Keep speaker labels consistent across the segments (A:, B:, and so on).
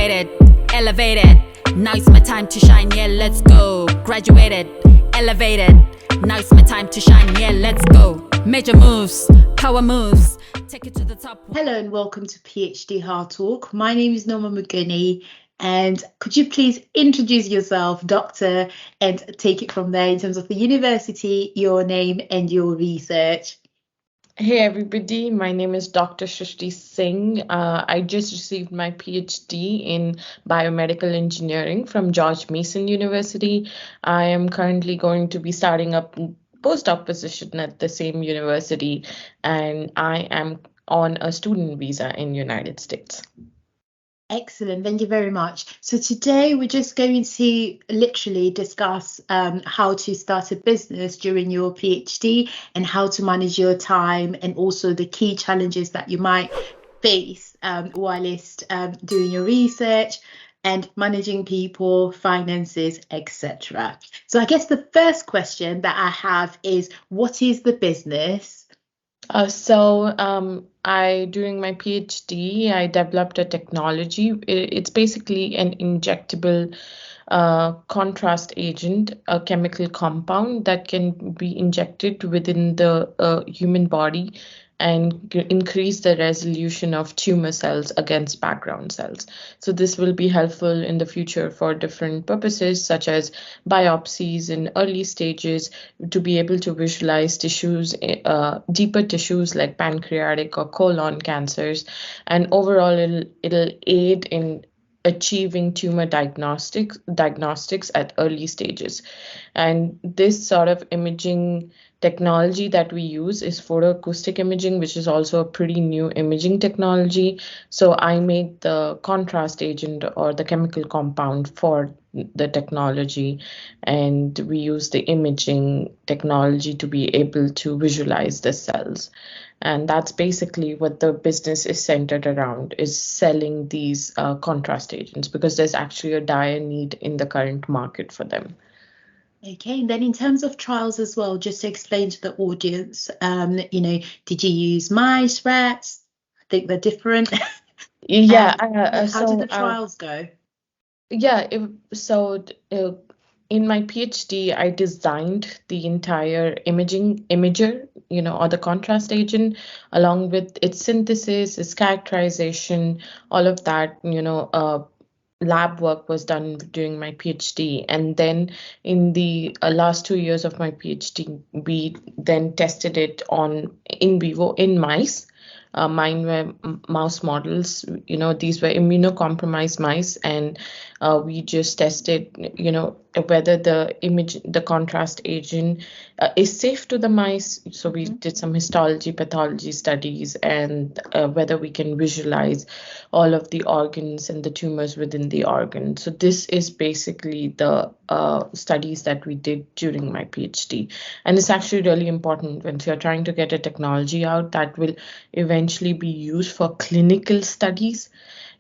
A: Graduated, elevated, now it's my time to shine, yeah, let's go. Graduated, elevated, now it's my time to shine, yeah, let's go. Major moves, power moves, take it to the top.
B: Hello and welcome to Ph.D. Hard Talk. My name is Noma Mguni, and could you please introduce yourself, doctor, and take it from there in terms of the university, your name and your research?
C: Hey everybody, my name is Dr. Shrishti Singh. I just received my PhD in biomedical engineering from George Mason University. I am currently going to be starting up postdoc position at the same university, and I am on a student visa in United States.
B: Excellent, thank you very much. So today we're just going to literally discuss how to start a business during your PhD and how to manage your time, and also the key challenges that you might face whilst doing your research and managing people, finances, etc. So I guess the first question that I have is, what is the business?
C: During my PhD, I developed a technology. It's basically an injectable contrast agent, a chemical compound that can be injected within the human body and increase the resolution of tumor cells against background cells. So this will be helpful in the future for different purposes, such as biopsies in early stages, to be able to visualize tissues, deeper tissues like pancreatic or colon cancers. And overall, it'll aid in achieving tumor diagnostics at early stages. And this sort of imaging technology that we use is photoacoustic imaging, which is also a pretty new imaging technology. So I made the contrast agent or the chemical compound for the technology, and we use the imaging technology to be able to visualize the cells. And that's basically what the business is centered around, is selling these contrast agents, because there's actually a dire need in the current market for them.
B: Okay, and then in terms of trials as well, just to explain to the audience, did you use mice, rats? I think they're different.
C: Yeah.
B: How did the trials go?
C: Yeah, in my PhD, I designed the entire imager, or the contrast agent, along with its synthesis, its characterization, all of that, lab work was done during my PhD. And then in the last 2 years of my PhD, we then tested it in vivo in mice. Mine were mouse models. These were immunocompromised mice, and we just tested, whether the contrast agent is safe to the mice. So we did some histology, pathology studies, and whether we can visualize all of the organs and the tumors within the organ. So this is basically the studies that we did during my PhD. And it's actually really important when you're trying to get a technology out that will eventually be used for clinical studies,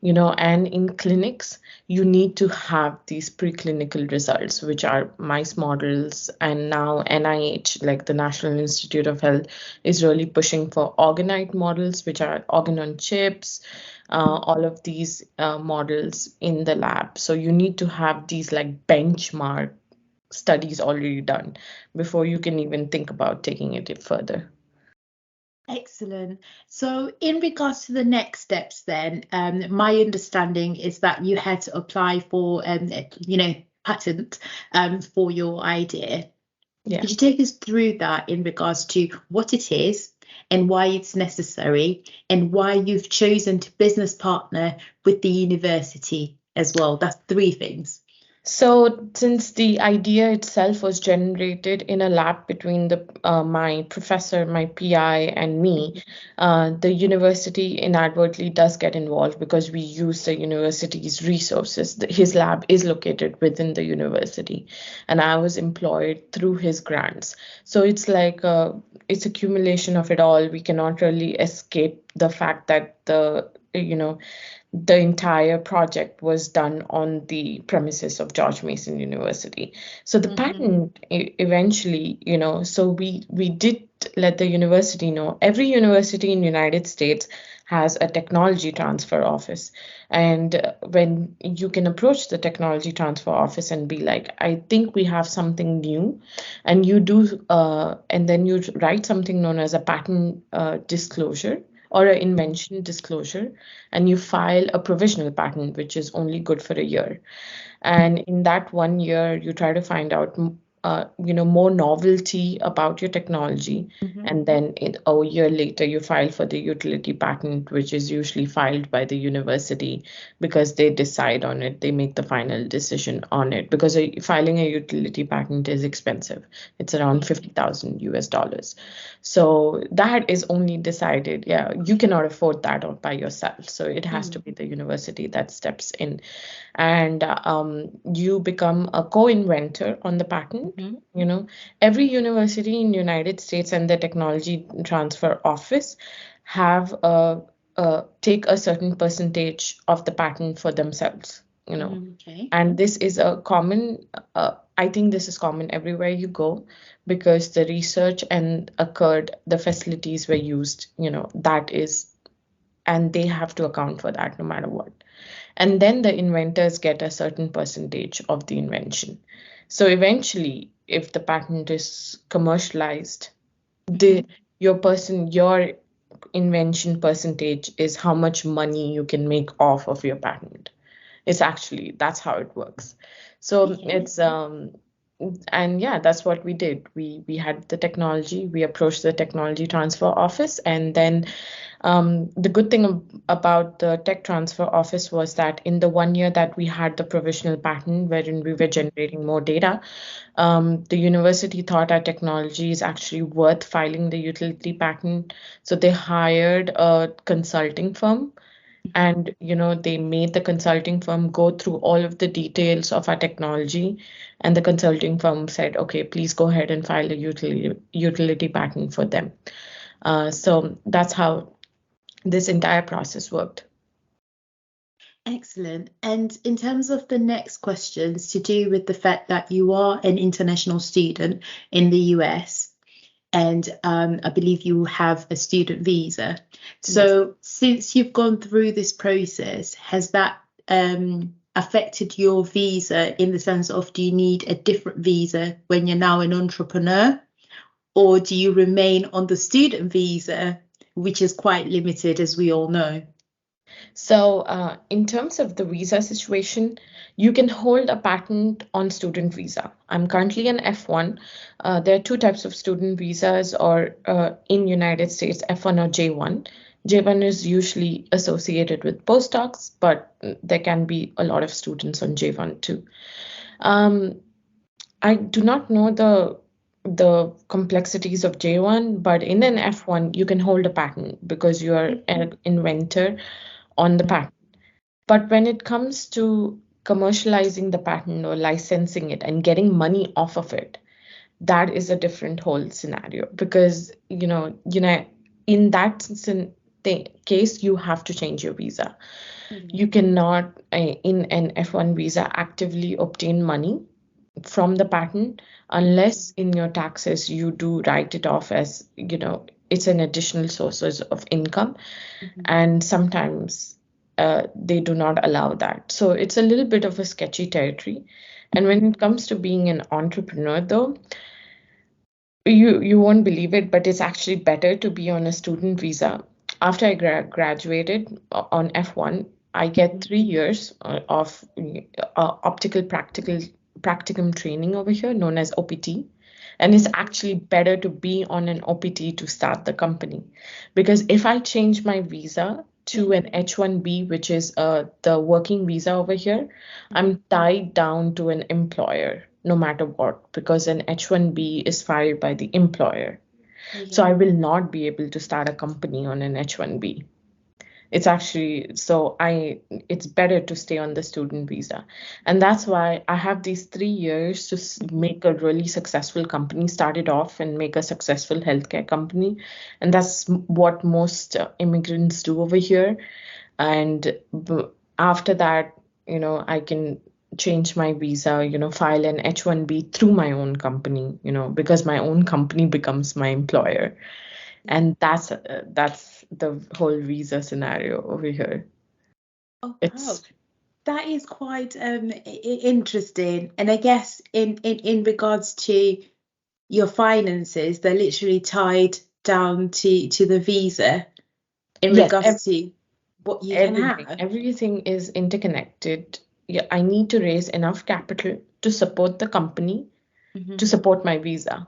C: and in clinics, you need to have these preclinical results, which are mice models. And now NIH, like the National Institute of Health, is really pushing for organoid models, which are organ on chips, all of these models in the lab. So you need to have these like benchmark studies already done before you can even think about taking it further.
B: Excellent. So in regards to the next steps then, my understanding is that you had to apply for, patent for your idea.
C: Yeah.
B: Could you take us through that in regards to what it is and why it's necessary, and why you've chosen to business partner with the university as well? That's 3 things.
C: So since the idea itself was generated in a lab between my professor, my PI, and me, the university inadvertently does get involved because we use the university's resources. His lab is located within the university, and I was employed through his grants. So it's like it's accumulation of it all. We cannot really escape the fact that the entire project was done on the premises of George Mason University. So the patent eventually, so we did let the university know. Every university in the United States has a technology transfer office. And when you can approach the technology transfer office and be like, I think we have something new, and you do, and then you write something known as a patent disclosure or an invention disclosure, and you file a provisional patent, which is only good for a year. And in that 1 year, you try to find out, more novelty about your technology. And then a year later, you file for the utility patent, which is usually filed by the university because they decide on it. They make the final decision on it because filing a utility patent is expensive. It's around 50,000 US dollars. So that is only decided. Yeah, you cannot afford that all by yourself. So it has to be the university that steps in, and you become a co-inventor on the patent. Every university in the United States and the technology transfer office have take a certain percentage of the patent for themselves.
B: Okay.
C: And this is a common, I think this is common everywhere you go, because the research and occurred, the facilities were used, that is, and they have to account for that no matter what. And then the inventors get a certain percentage of the invention. So eventually, if the patent is commercialized, your invention percentage is how much money you can make off of your patent. That's how it works. So it's and yeah, that's what we did. We had the technology, we approached the technology transfer office, and then the good thing about the tech transfer office was that in the 1 year that we had the provisional patent, wherein we were generating more data, the university thought our technology is actually worth filing the utility patent. So they hired a consulting firm, and they made the consulting firm go through all of the details of our technology, and the consulting firm said, okay, please go ahead and file a utility patent for them. So that's how this entire process worked.
B: Excellent. And in terms of the next questions, to do with the fact that you are an international student in the US, and I believe you have a student visa. So since you've gone through this process, has that affected your visa in the sense of, do you need a different visa when you're now an entrepreneur, or do you remain on the student visa, which is quite limited, as we all know?
C: So in terms of the visa situation, you can hold a patent on student visa. I'm currently an F1. There are two types of student visas, or in United States, F1 or J1. J1 is usually associated with postdocs, but there can be a lot of students on J1 too. I do not know the complexities of J1, but in an F1, you can hold a patent because you are an inventor on the patent. But when it comes to commercializing the patent or licensing it and getting money off of it, that is a different whole scenario, because in that case, you have to change your visa. You cannot in an F1 visa actively obtain money from the patent unless in your taxes you do write it off as it's an additional sources of income. And sometimes they do not allow that. So it's a little bit of a sketchy territory. And when it comes to being an entrepreneur, though, you won't believe it, but it's actually better to be on a student visa. After I graduated on F1, I get 3 years of optical practicum training over here, known as OPT. And it's actually better to be on an OPT to start the company. Because if I change my visa to an H1B, which is the working visa over here, I'm tied down to an employer no matter what, because an H1B is filed by the employer. So I will not be able to start a company on an H1B. It's better to stay on the student visa. And that's why I have these 3 years to make a really successful company, start it off and make a successful healthcare company. And that's what most immigrants do over here. And after that, I can change my visa, file an H1B through my own company, because my own company becomes my employer. And that's the whole visa scenario over here.
B: Oh, wow.
C: It's
B: That is quite interesting. And I guess in regards to your finances, they're literally tied down to the visa in
C: yes,
B: regards to what you can have.
C: everything is interconnected. Yeah, I need to raise enough capital to support the company,
B: Mhm.
C: to support my visa.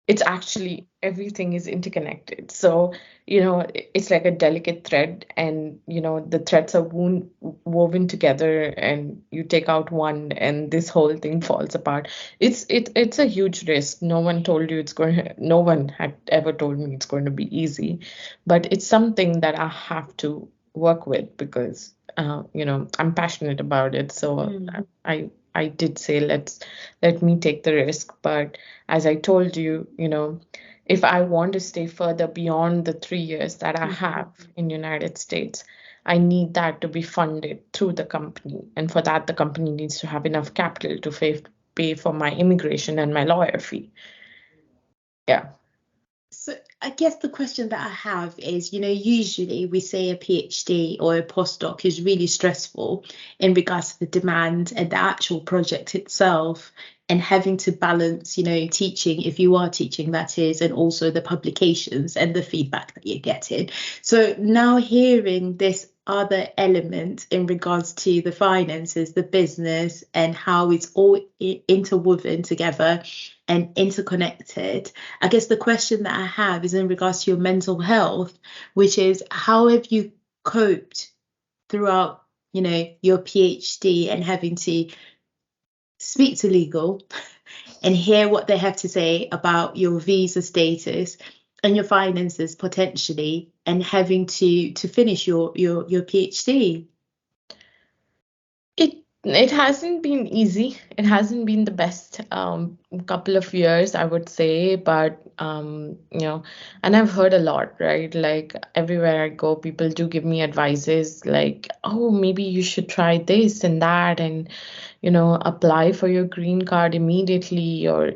C: It's actually everything is interconnected. So, it's like a delicate thread, and the threads are woven together, and you take out one and this whole thing falls apart. It's a huge risk. No one had ever told me it's going to be easy, but it's something that I have to work with because I'm passionate about it. So
B: Mm.
C: I did say let me take the risk. But as I told you, if I want to stay further beyond the 3 years that I
B: Mhm.
C: have in United States, I need that to be funded through the company. And for that, the company needs to have enough capital to pay for my immigration and my lawyer fee. Yeah.
B: So I guess the question that I have is, usually we say a PhD or a postdoc is really stressful in regards to the demand and the actual project itself, and having to balance, teaching, if you are teaching, that is, and also the publications and the feedback that you're getting. So now hearing this other element in regards to the finances, the business, and how it's all interwoven together and interconnected. I guess the question that I have is in regards to your mental health, which is how have you coped throughout, your PhD and having to speak to legal and hear what they have to say about your visa status and your finances potentially, and having to finish your PhD.
C: It hasn't been easy. It hasn't been the best couple of years, I would say, but and I've heard a lot, right? Like everywhere I go, people do give me advices like, oh, maybe you should try this and that, and apply for your green card immediately, or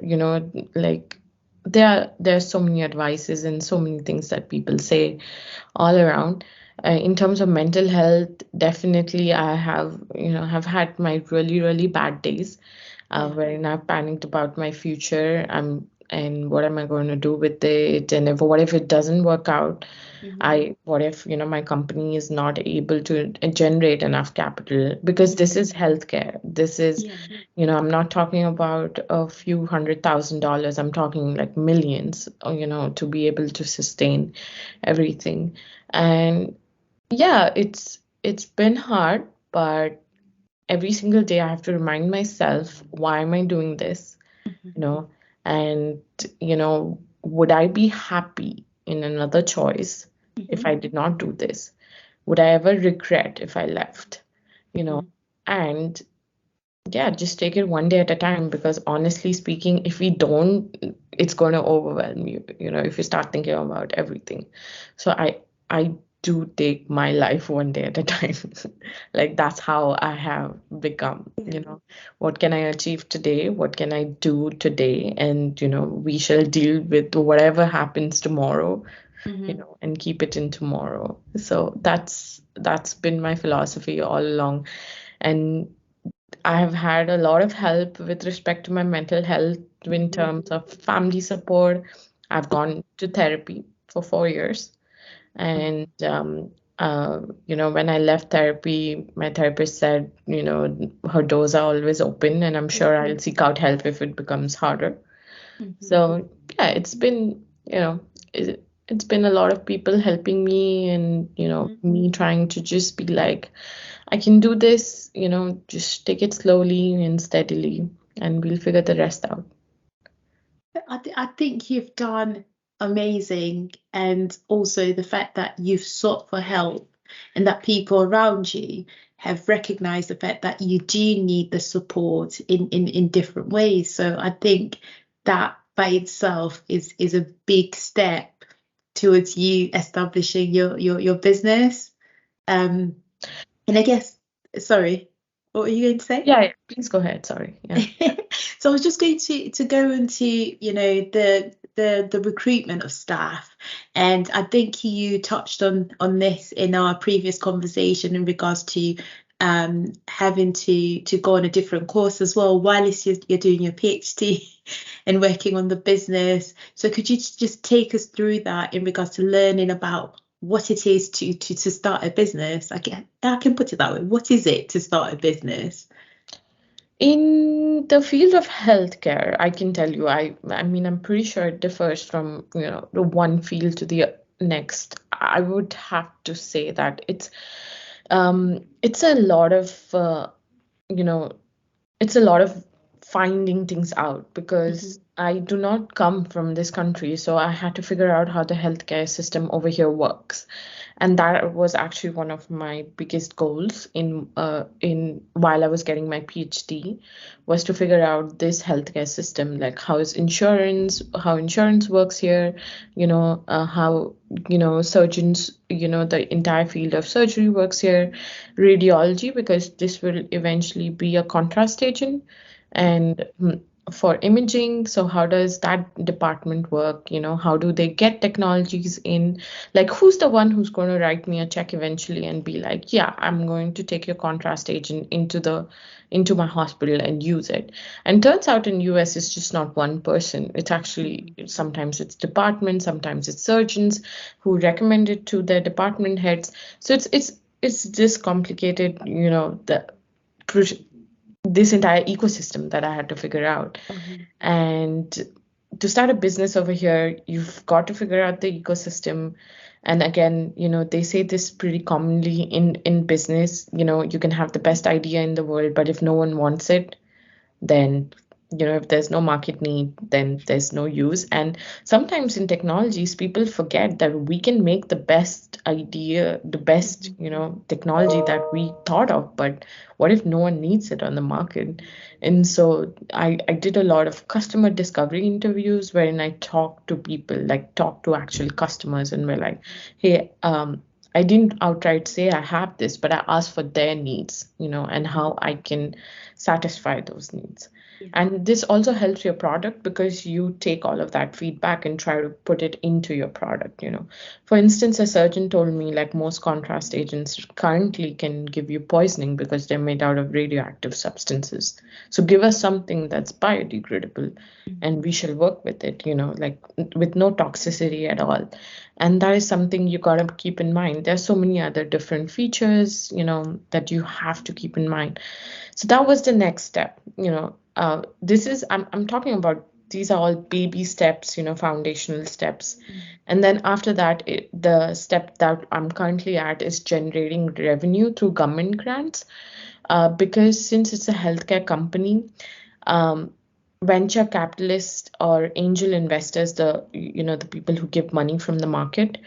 C: like there are so many advices and so many things that people say all around. In terms of mental health, definitely I have had my really, really bad days,
B: Yeah.
C: wherein I've panicked about my future. And what am I going to do with it? And what if it doesn't work out?
B: Mhm.
C: What if, my company is not able to generate enough capital, because this is healthcare. This is,
B: Yeah.
C: I'm not talking about a few $100,000. I'm talking like millions, to be able to sustain everything. And yeah, it's been hard, but every single day I have to remind myself, why am I doing this?
B: Mhm.
C: And would I be happy in another choice if
B: Mhm.
C: I did not do this? Would I ever regret if I left?
B: Mhm.
C: And yeah, just take it one day at a time, because honestly speaking, if we don't, it's going to overwhelm you, if you start thinking about everything. So I do take my life one day at a time. Like that's how I have become, what can I achieve today? What can I do today? And we shall deal with whatever happens tomorrow,
B: Mhm.
C: and keep it in tomorrow. So that's been my philosophy all along. And I have had a lot of help with respect to my mental health in
B: Mhm.
C: terms of family support. I've gone to therapy for 4 years. And, when I left therapy, my therapist said, her doors are always open, and I'm sure I'll seek out help if it becomes harder.
B: Mhm.
C: So, yeah, it's been a lot of people helping me, and,
B: Mhm.
C: me trying to just be like, I can do this, just take it slowly and steadily, and we'll figure the rest out.
B: I think you've done amazing, and also the fact that you've sought for help and that people around you have recognized the fact that you do need the support in different ways. So I think that by itself is a big step towards you establishing your business. And I guess, sorry. What were you going to say?
C: Yeah, please go ahead. Sorry. Yeah.
B: So I was just going to go into, the recruitment of staff, and I think you touched on this in our previous conversation in regards to having to go on a different course as well whilst you're doing your PhD and working on the business. So could you just take us through that in regards to learning about what it is to start a business? I can put it that way. What is it to start a business?
C: In the field of healthcare, I can tell you, I mean, I'm pretty sure it differs from, the one field to the next. I would have to say that it's a lot of, you know, it's a lot of finding things out because I do not come from this country, so I had to figure out how the healthcare system over here works. And that was actually one of my biggest goals in while I was getting my PhD, was to figure out this healthcare system, like how insurance works here, how surgeons, the entire field of surgery works here, radiology, because this will eventually be a contrast agent, and for imaging. So how does that department work? How do they get technologies in? Like, who's the one who's going to write me a check eventually and be like, yeah, I'm going to take your contrast agent into my hospital and use it? And turns out in US it's just not one person. It's actually, sometimes it's departments, sometimes it's surgeons who recommend it to their department heads. So it's this complicated, this entire ecosystem that I had to figure out. And to start a business over here, you've got to figure out the ecosystem. And again, they say this pretty commonly in business, you can have the best idea in the world, but if no one wants it, then if there's no market need, then there's no use. And sometimes in technologies, people forget that we can make the best idea, the best technology that we thought of, but what if no one needs it on the market? And so I did a lot of customer discovery interviews wherein I talked to people, like talk to actual customers, and we're like, hey, I didn't outright say I have this, but I asked for their needs, and how I can satisfy those needs. And this also helps your product because you take all of that feedback and try to put it into your product. For instance, a surgeon told me, like, most contrast agents currently can give you poisoning because they're made out of radioactive substances. So give us something that's biodegradable and we shall work with it, like with no toxicity at all. And that is something you got to keep in mind. There's so many other different features, that you have to keep in mind. So that was the next step. I'm talking about, these are all baby steps, foundational steps. And then after that, the step that I'm currently at is generating revenue through government grants. Because since it's a healthcare company, venture capitalists or angel investors, the people who give money from the market,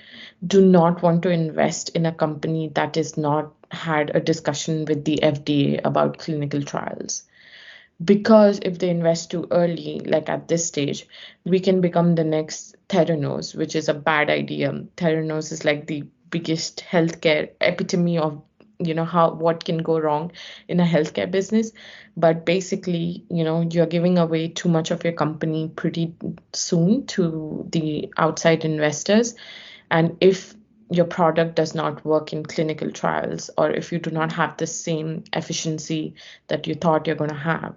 C: do not want to invest in a company that has not had a discussion with the FDA about clinical trials. Because if they invest too early, like at this stage, we can become the next Theranos, which is a bad idea. Theranos is like the biggest healthcare epitome of what can go wrong in a healthcare business. But basically, you're giving away too much of your company pretty soon to the outside investors. And if your product does not work in clinical trials, or if you do not have the same efficiency that you thought you're going to have,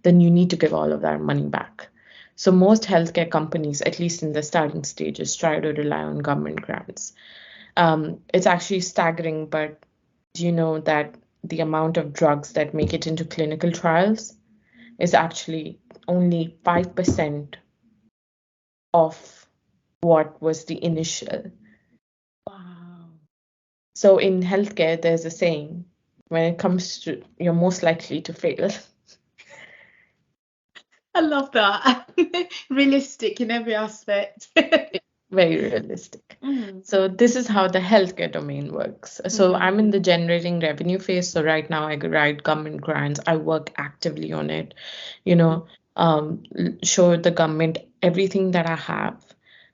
C: then you need to give all of that money back. So most healthcare companies, at least in the starting stages, try to rely on government grants. It's actually staggering, but do you know that the amount of drugs that make it into clinical trials is actually only 5% of what was the initial?
B: Wow.
C: So in healthcare, there's a saying, when it comes to, you're most likely to fail.
B: I love that. Realistic in every aspect.
C: Very realistic. So this is how the healthcare domain works. So I'm in the generating revenue phase. So right now I write government grants. I work actively on it, show the government everything that I have,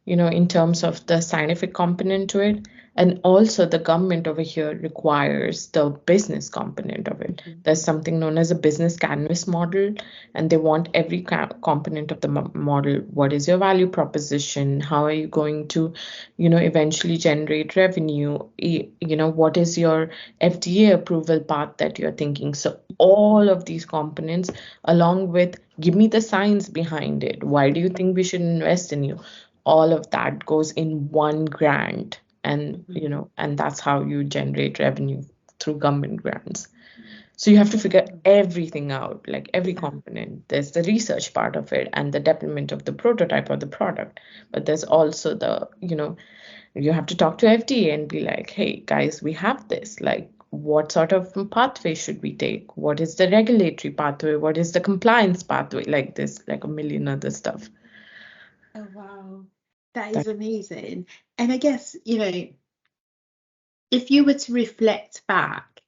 C: in terms of the scientific component to it. And also the government over here requires the business component of it. There's something known as a business canvas model, and they want every component of the model. What is your value proposition? How are you going to, eventually generate revenue? What is your FDA approval path that you're thinking? So all of these components, along with give me the science behind it. Why do you think we should invest in you? All of that goes in one grant, and and that's how you generate revenue through government grants. So you have to figure everything out, like every component. There's the research part of it and the development of the prototype or the product, but there's also the you have to talk to FDA and be like, hey guys, we have this, like what sort of pathway should we take? What is the regulatory pathway? What is the compliance pathway? Like this, like a million other stuff.
B: Oh, wow. That is amazing. And I guess, if you were to reflect back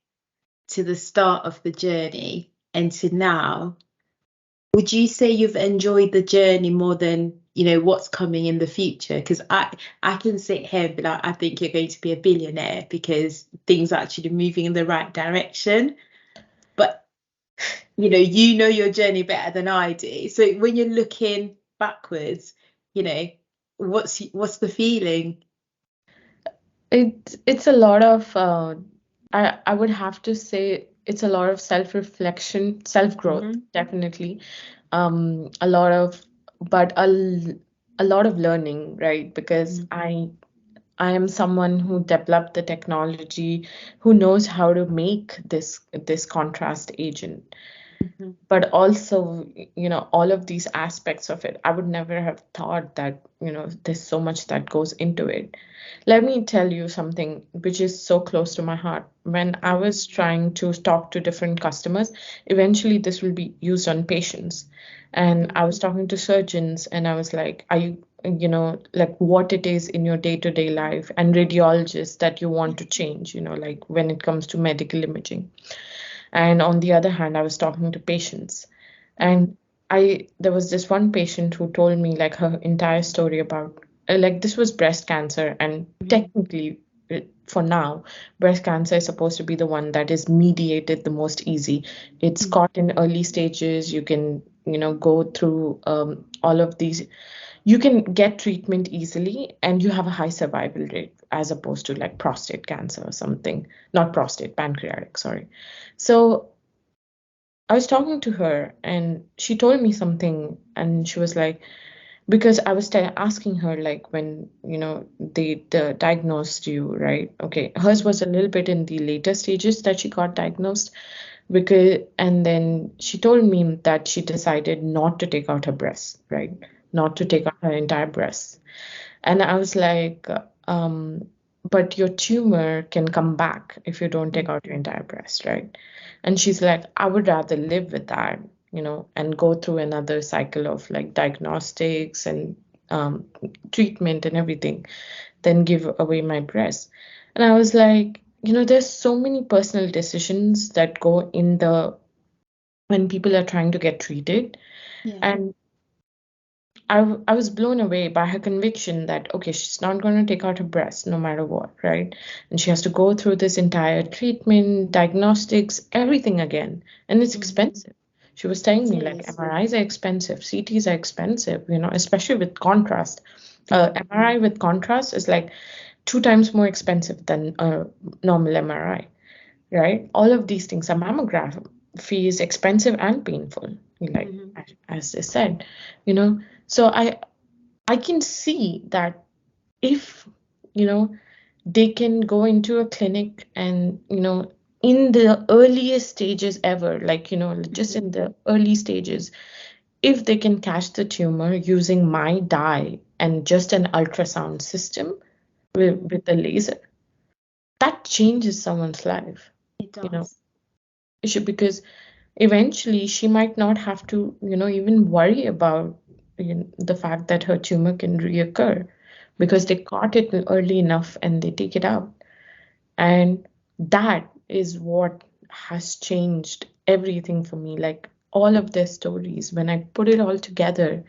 B: to the start of the journey and to now, would you say you've enjoyed the journey more than, what's coming in the future? Because I can sit here and be like, I think you're going to be a billionaire because things are actually moving in the right direction. But, you know your journey better than I do. So when you're looking backwards, what's the feeling?
C: It's a lot of I would have to say it's a lot of self-reflection, self-growth, definitely. A lot of but a lot of learning, right? Because I am someone who developed the technology, who knows how to make this contrast agent. But also, all of these aspects of it, I would never have thought that, there's so much that goes into it. Let me tell you something which is so close to my heart. When I was trying to talk to different customers, eventually this will be used on patients. And I was talking to surgeons and I was like, are you, like what it is in your day-to-day life, and radiologists that you want to change, like when it comes to medical imaging. And on the other hand, I was talking to patients. And there was this one patient who told me like her entire story about like this was breast cancer, and technically for now breast cancer is supposed to be the one that is mediated the most easy. It's caught in early stages. You can go through all of these. You can get treatment easily and you have a high survival rate, as opposed to like prostate cancer or something. Not prostate, pancreatic, sorry. So I was talking to her and she told me something, and she was like, because I was asking her like when they diagnosed you, right? Okay, hers was a little bit in the later stages that she got diagnosed, and then she told me that she decided not to take out her breast, right? Not to take out her entire breast. And I was like, but your tumor can come back if you don't take out your entire breast, right? And she's like, I would rather live with that, and go through another cycle of like diagnostics and treatment and everything than give away my breast. And I was like, there's so many personal decisions that go in when people are trying to get treated.
B: Yeah.
C: And I was blown away by her conviction that, okay, she's not going to take out her breast no matter what, right? And she has to go through this entire treatment, diagnostics, everything again. And it's expensive. She was telling me like MRIs are expensive, CTs are expensive, especially with contrast. MRI with contrast is like 2 times more expensive than a normal MRI, right? All of these things. A mammography is expensive and painful, like as they said, So I can see that if they can go into a clinic and in the earliest stages ever, like just in the early stages, if they can catch the tumor using my dye and just an ultrasound system with the laser, that changes someone's life.
B: It does.
C: Because eventually she might not have to even worry about the fact that her tumor can reoccur, because they caught it early enough and they take it out. And that is what has changed everything for me. Like all of their stories, when I put it all together,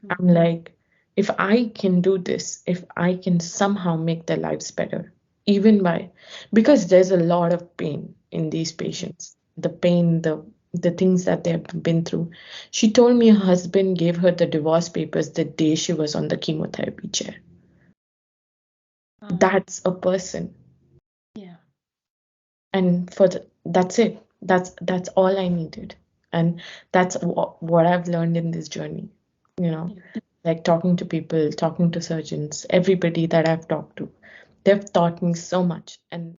C: I'm like, if I can do this, if I can somehow make their lives better, even by, because there's a lot of pain in these patients, the pain, the things that they've been through. She told me her husband gave her the divorce papers the day she was on the chemotherapy chair. That's a person.
B: Yeah.
C: And that's it. That's all I needed. And that's what I've learned in this journey. You know, like talking to people, talking to surgeons, everybody that I've talked to, they've taught me so much. And